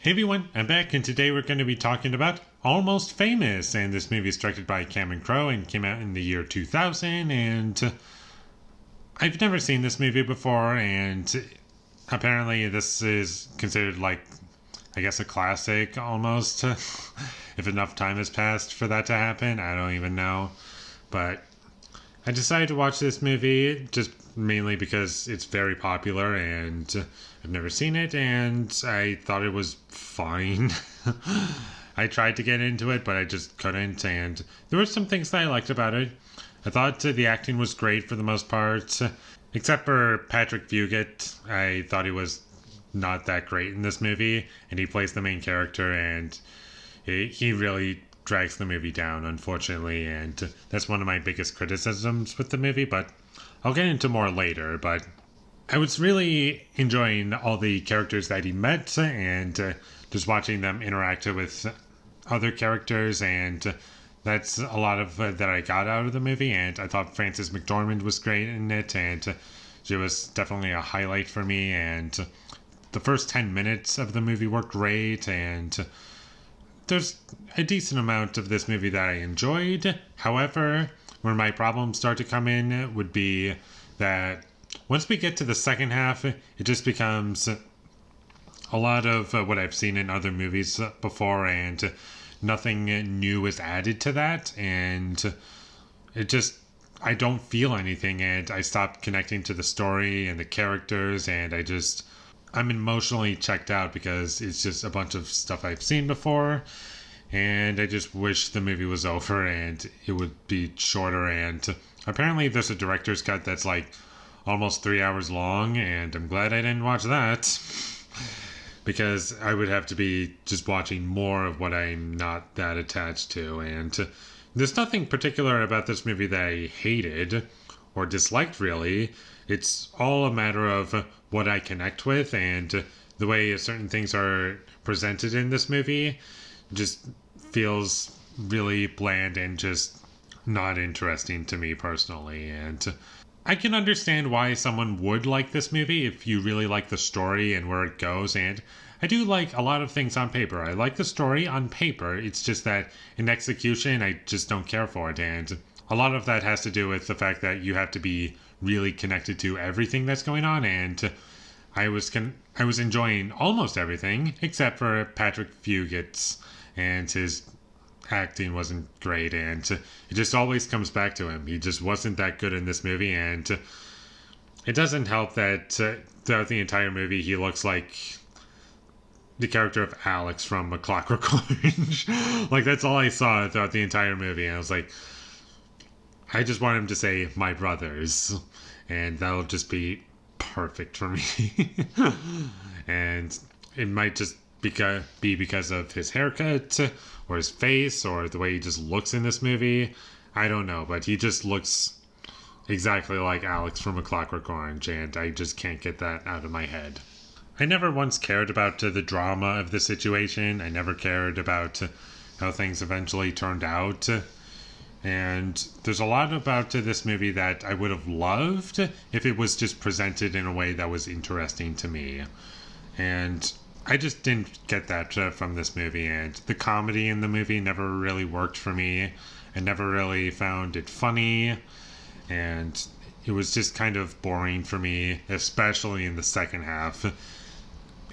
Hey everyone, I'm back, and today we're going to be talking about Almost Famous. And this movie is directed by Cameron Crowe and came out in the year 2000. And I've never seen this movie before, and apparently this is considered like, I guess, a classic almost. If enough time has passed for that to happen, I don't even know. But I decided to watch this movie just mainly because it's very popular and I've never seen it and I thought it was fine. I tried to get into it, but I just couldn't, and there were some things that I liked about it. I thought the acting was great for the most part, except for Patrick Fugit. I thought he was not that great in this movie, and he plays the main character, and he really drags the movie down, unfortunately, and that's one of my biggest criticisms with the movie, but I'll get into more later. But I was really enjoying all the characters that he met and just watching them interact with other characters, and that's a lot of that I got out of the movie. And I thought Frances McDormand was great in it, and she was definitely a highlight for me, and the first 10 minutes of the movie were great, and there's a decent amount of this movie that I enjoyed. However, where my problems start to come in would be that once we get to the second half, it just becomes a lot of what I've seen in other movies before, and nothing new is added to that, and it just, I don't feel anything, and I stopped connecting to the story and the characters, and I'm emotionally checked out because it's just a bunch of stuff I've seen before, and I just wish the movie was over and it would be shorter. And apparently there's a director's cut that's like almost 3 hours long, and I'm glad I didn't watch that because I would have to be just watching more of what I'm not that attached to. And there's nothing particular about this movie that I hated or disliked, really. It's all a matter of what I connect with, and the way certain things are presented in this movie just feels really bland and just not interesting to me personally. And I can understand why someone would like this movie if you really like the story and where it goes, and I do like a lot of things on paper. I like the story on paper, it's just that in execution I just don't care for it, and a lot of that has to do with the fact that you have to be really connected to everything that's going on, and I was enjoying almost everything except for Patrick Fugit's, and his acting wasn't great, and it just always comes back to him. He just wasn't that good in this movie, and it doesn't help that throughout the entire movie he looks like the character of Alex from A Clockwork Orange. Like, that's all I saw throughout the entire movie, and I was like, I just want him to say "my brothers," and that'll just be perfect for me. And it might just be because of his haircut or his face or the way he just looks in this movie. I don't know, but he just looks exactly like Alex from A Clockwork Orange, and I just can't get that out of my head. I never once cared about the drama of the situation. I never cared about how things eventually turned out. And there's a lot about this movie that I would have loved if it was just presented in a way that was interesting to me. And I just didn't get that from this movie, and the comedy in the movie never really worked for me. I never really found it funny, and it was just kind of boring for me, especially in the second half.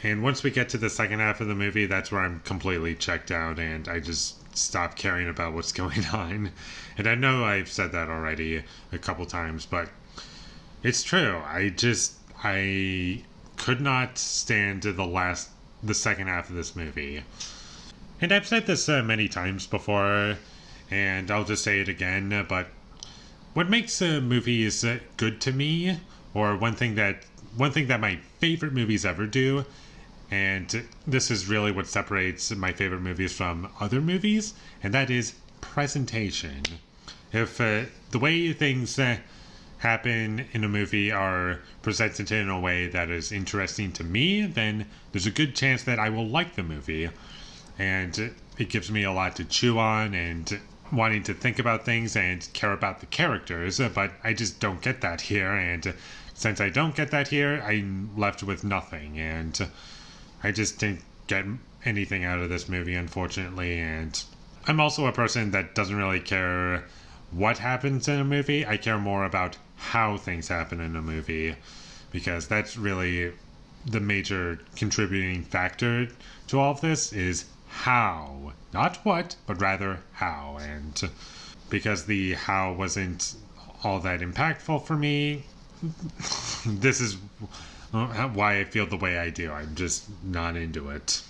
And once we get to the second half of the movie, that's where I'm completely checked out, and I just stop caring about what's going on. And I know I've said that already a couple times, but it's true. I could not stand the second half of this movie. And I've said this many times before, and I'll just say it again, but what makes movies good to me, or one thing that my favorite movies ever do, and this is really what separates my favorite movies from other movies, and that is presentation. If the way things happen in a movie are presented in a way that is interesting to me, then there's a good chance that I will like the movie. And it gives me a lot to chew on and wanting to think about things and care about the characters, but I just don't get that here, and since I don't get that here, I'm left with nothing, and I just think get anything out of this movie, unfortunately. And I'm also a person that doesn't really care what happens in a movie. I care more about how things happen in a movie, because that's really the major contributing factor to all of this is how. Not what, but rather how. And because the how wasn't all that impactful for me, this is why I feel the way I do. I'm just not into it.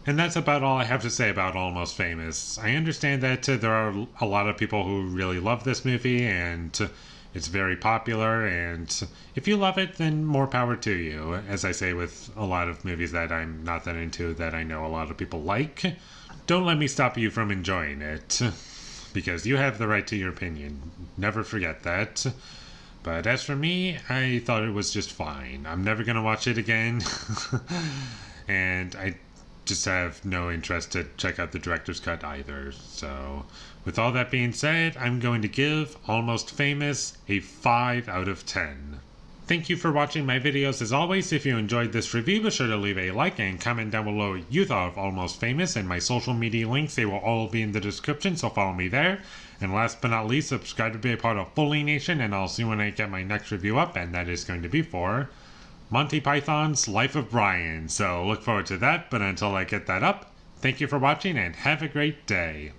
And that's about all I have to say about Almost Famous. I understand that there are a lot of people who really love this movie, and it's very popular, and if you love it, then more power to you. As I say with a lot of movies that I'm not that into, that I know a lot of people like, don't let me stop you from enjoying it, because you have the right to your opinion. Never forget that. But as for me, I thought it was just fine. I'm never going to watch it again. And I just have no interest to check out the director's cut either. So, with all that being said, I'm going to give Almost Famous a 5 out of 10. Thank you for watching my videos. As always, if you enjoyed this review, be sure to leave a like and comment down below what you thought of Almost Famous, and my social media links, they will all be in the description, so follow me there. And last but not least, subscribe to be a part of Foley Nation, and I'll see when I get my next review up, and that is going to be for Monty Python's Life of Brian. So look forward to that, but until I get that up, thank you for watching and have a great day.